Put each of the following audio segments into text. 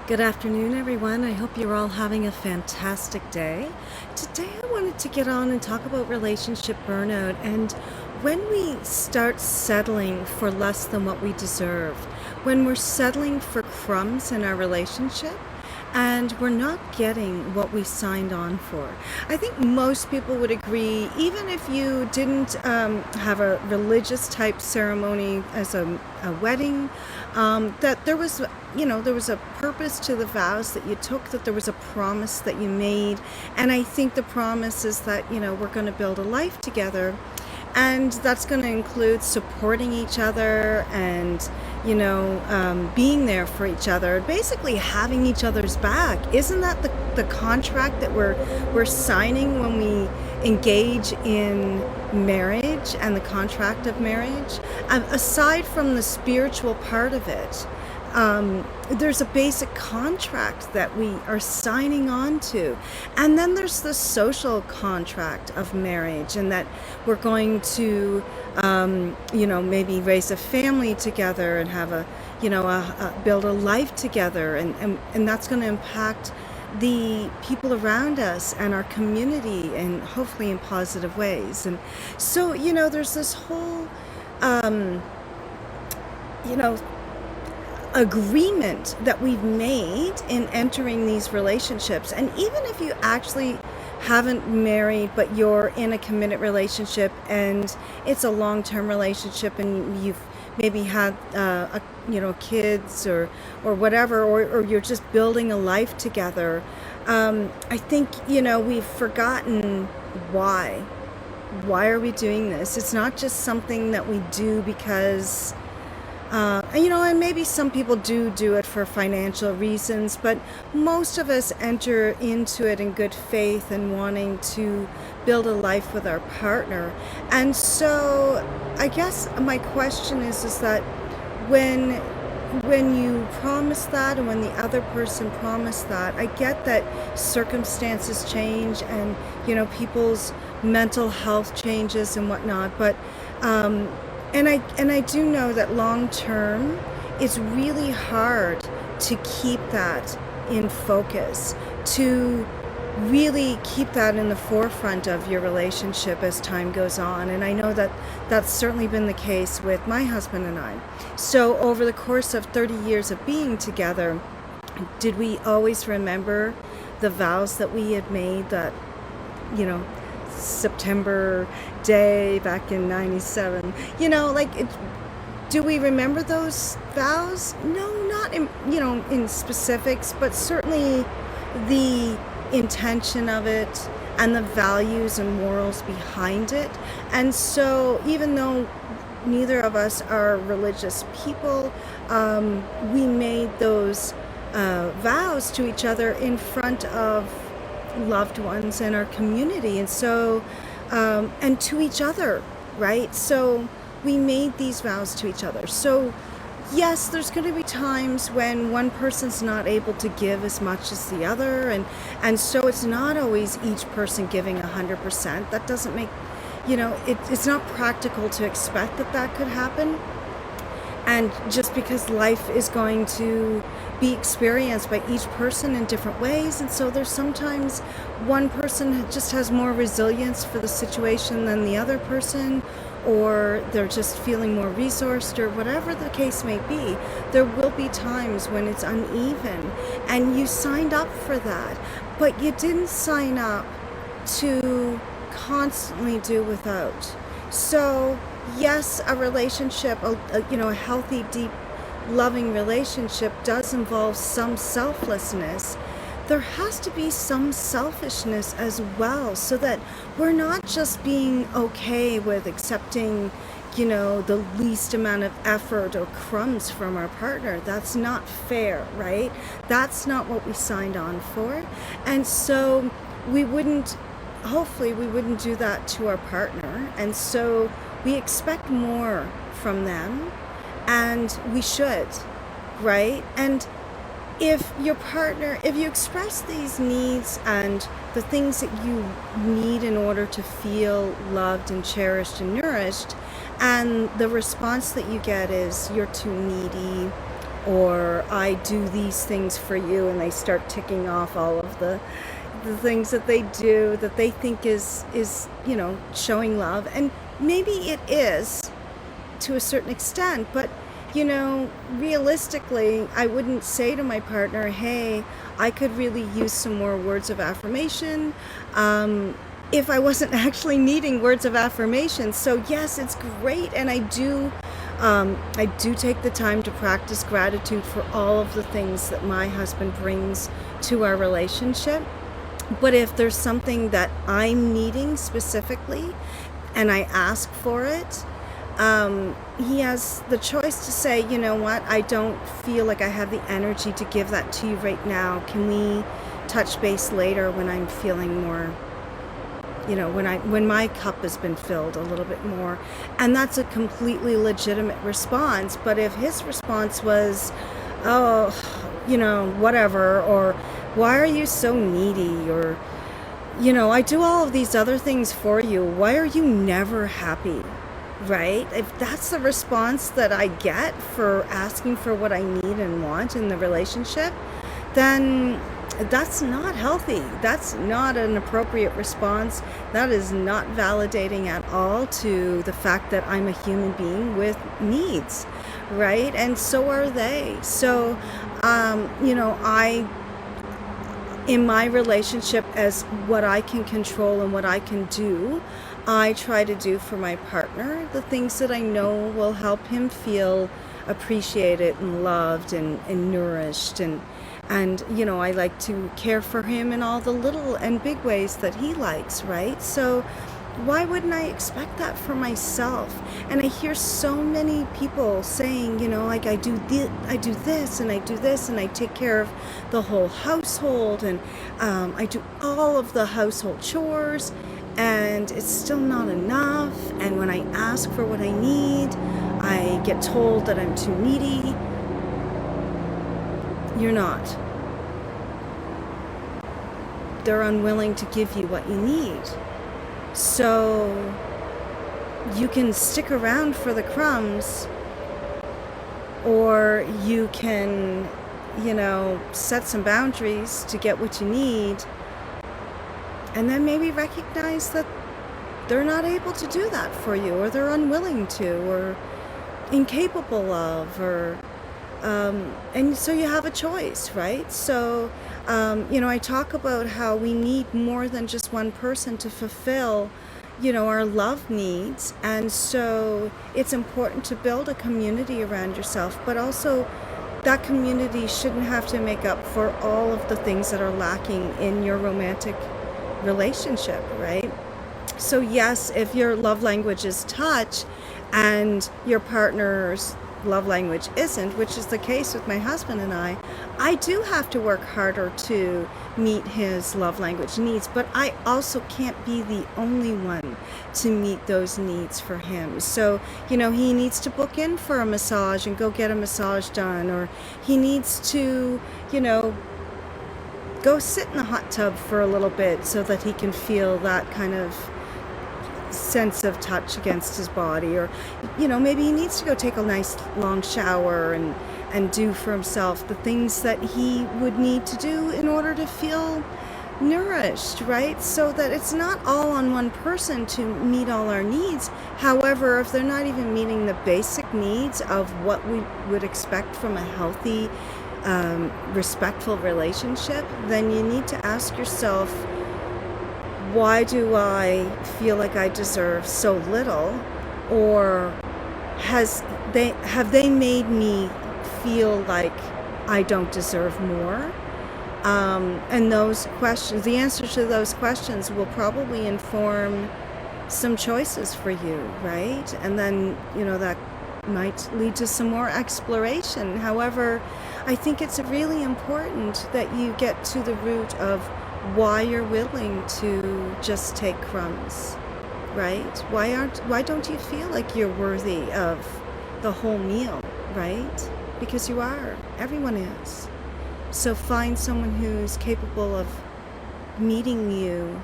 Good afternoon, everyone. I hope you're all having a fantastic day. Today, I wanted to get on and talk about relationship burnout and when we start settling for less than what we deserve, when we're settling for crumbs in our relationship and we're not getting what we signed on for. I think most people would agree, even if you didn't have a religious type ceremony as a wedding, that there was a purpose to the vows that you took, that there was a promise that you made. And I think the promise is that, we're going to build a life together. And that's going to include supporting each other and, being there for each other, basically having each other's back. Isn't that the contract that we're signing when we engage in marriage and the contract of marriage? Aside from the spiritual part of it, there's a basic contract that we are signing on to. And then there's the social contract of marriage, and that we're going to, maybe raise a family together and have build a life together. And that's going to impact the people around us and our community, and hopefully in positive ways. And so, there's this whole, you know, agreement that we've made in entering these relationships. And even if you actually haven't married, but you're in a committed relationship and it's a long-term relationship, and you've maybe had kids or whatever, or you're just building a life together, I think we've forgotten why are we doing this. It's not just something that we do because and maybe some people do it for financial reasons, but most of us enter into it in good faith and wanting to build a life with our partner. And so I guess my question is that when you promise that, and when the other person promised that, I get that circumstances change, and people's mental health changes and whatnot, but and I do know that long term, it's really hard to keep that in focus, to really keep that in the forefront of your relationship as time goes on. And I know that that's certainly been the case with my husband and I. So over the course of 30 years of being together, did we always remember the vows that we had made, that, September day back in 97? Do we remember those vows? No, not in specifics, but certainly the intention of it and the values and morals behind it. And so even though neither of us are religious people, we made those vows to each other in front of loved ones in our community, and so and to each other, right? So we made these vows to each other. So yes, there's going to be times when one person's not able to give as much as the other, and so it's not always each person giving 100%. That doesn't make it's not practical to expect that could happen. And just because life is going to be experienced by each person in different ways, and so there's sometimes one person just has more resilience for the situation than the other person, or they're just feeling more resourced, or whatever the case may be. There will be times when it's uneven, and you signed up for that, but you didn't sign up to constantly do without. So yes, a relationship, a healthy, deep, loving relationship does involve some selflessness. There has to be some selfishness as well, so that we're not just being okay with accepting, the least amount of effort or crumbs from our partner. That's not fair, right? That's not what we signed on for. And so hopefully we wouldn't do that to our partner. And so we expect more from them, and we should, right? And if you express these needs and the things that you need in order to feel loved and cherished and nourished, and the response that you get is you're too needy, or I do these things for you, and they start ticking off all of the things that they do that they think is showing love. And maybe it is to a certain extent, but realistically, I wouldn't say to my partner, hey, I could really use some more words of affirmation, if I wasn't actually needing words of affirmation. So yes, it's great, and I do take the time to practice gratitude for all of the things that my husband brings to our relationship. But if there's something that I'm needing specifically and I ask for it, he has the choice to say, you know what, I don't feel like I have the energy to give that to you right now. Can we touch base later when I'm feeling more, when my cup has been filled a little bit more? And that's a completely legitimate response. But if his response was, oh, whatever, or why are you so needy, or I do all of these other things for you, why are you never happy? Right? If that's the response that I get for asking for what I need and want in the relationship, then that's not healthy. That's not an appropriate response. That is not validating at all to the fact that I'm a human being with needs, right? And so are they. So, in my relationship, as what I can control and what I can do, I try to do for my partner the things that I know will help him feel appreciated and loved and nourished, and I like to care for him in all the little and big ways that he likes, right? So why wouldn't I expect that for myself? And I hear so many people saying, like, I do this and I do this and I take care of the whole household, and I do all of the household chores, and it's still not enough. And when I ask for what I need, I get told that I'm too needy. You're not. They're unwilling to give you what you need. So you can stick around for the crumbs, or you can, set some boundaries to get what you need, and then maybe recognize that they're not able to do that for you, or they're unwilling to, or incapable of, or and so you have a choice, right? So I talk about how we need more than just one person to fulfill our love needs. And so it's important to build a community around yourself, but also that community shouldn't have to make up for all of the things that are lacking in your romantic relationship, right? So yes, if your love language is touch and your partner's love language isn't, which is the case with my husband and I do have to work harder to meet his love language needs, but I also can't be the only one to meet those needs for him. So, he needs to book in for a massage and go get a massage done, or he needs to, go sit in the hot tub for a little bit so that he can feel that kind of sense of touch against his body, or maybe he needs to go take a nice long shower and do for himself the things that he would need to do in order to feel nourished, right? So that it's not all on one person to meet all our needs. However, if they're not even meeting the basic needs of what we would expect from a healthy, respectful relationship, then you need to ask yourself, why do I feel like I deserve so little? Or have they made me feel like I don't deserve more? And those questions, the answer to those questions will probably inform some choices for you, right? And then, that might lead to some more exploration. However, I think it's really important that you get to the root of why you're willing to just take crumbs, right? Why don't you feel like you're worthy of the whole meal, right? Because you are. Everyone is. So find someone who's capable of meeting you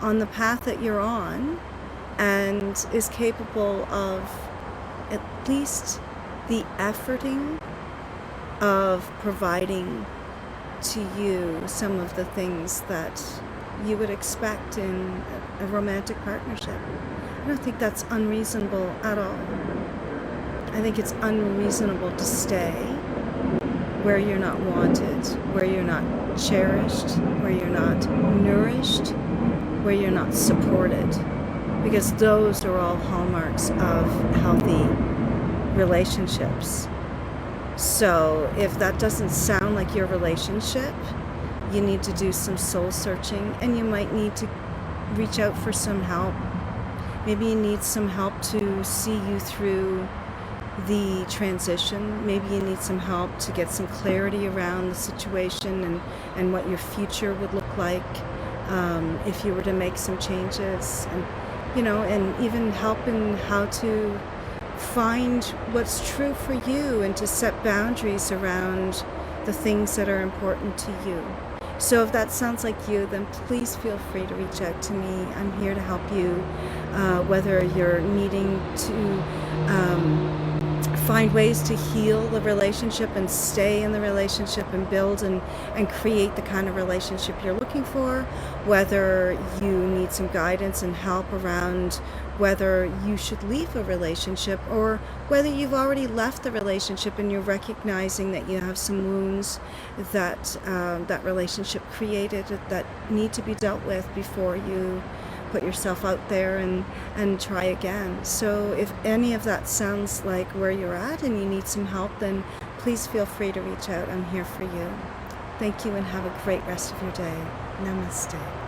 on the path that you're on, and is capable of at least the efforting of providing to you some of the things that you would expect in a romantic partnership. I don't think that's unreasonable at all. I think it's unreasonable to stay where you're not wanted, where you're not cherished, where you're not nourished, where you're not supported, because those are all hallmarks of healthy relationships. So if that doesn't sound like your relationship, you need to do some soul searching, and you might need to reach out for some help. Maybe you need some help to see you through the transition. Maybe you need some help to get some clarity around the situation and what your future would look like if you were to make some changes, and even help in how to find what's true for you and to set boundaries around the things that are important to you. So if that sounds like you, then please feel free to reach out to me. I'm here to help you, whether you're needing to find ways to heal the relationship and stay in the relationship and build and create the kind of relationship you're looking for, whether you need some guidance and help around whether you should leave a relationship, or whether you've already left the relationship and you're recognizing that you have some wounds that that relationship created that need to be dealt with before you put yourself out there and try again. So if any of that sounds like where you're at and you need some help, then please feel free to reach out. I'm here for you. Thank you, and have a great rest of your day. Namaste.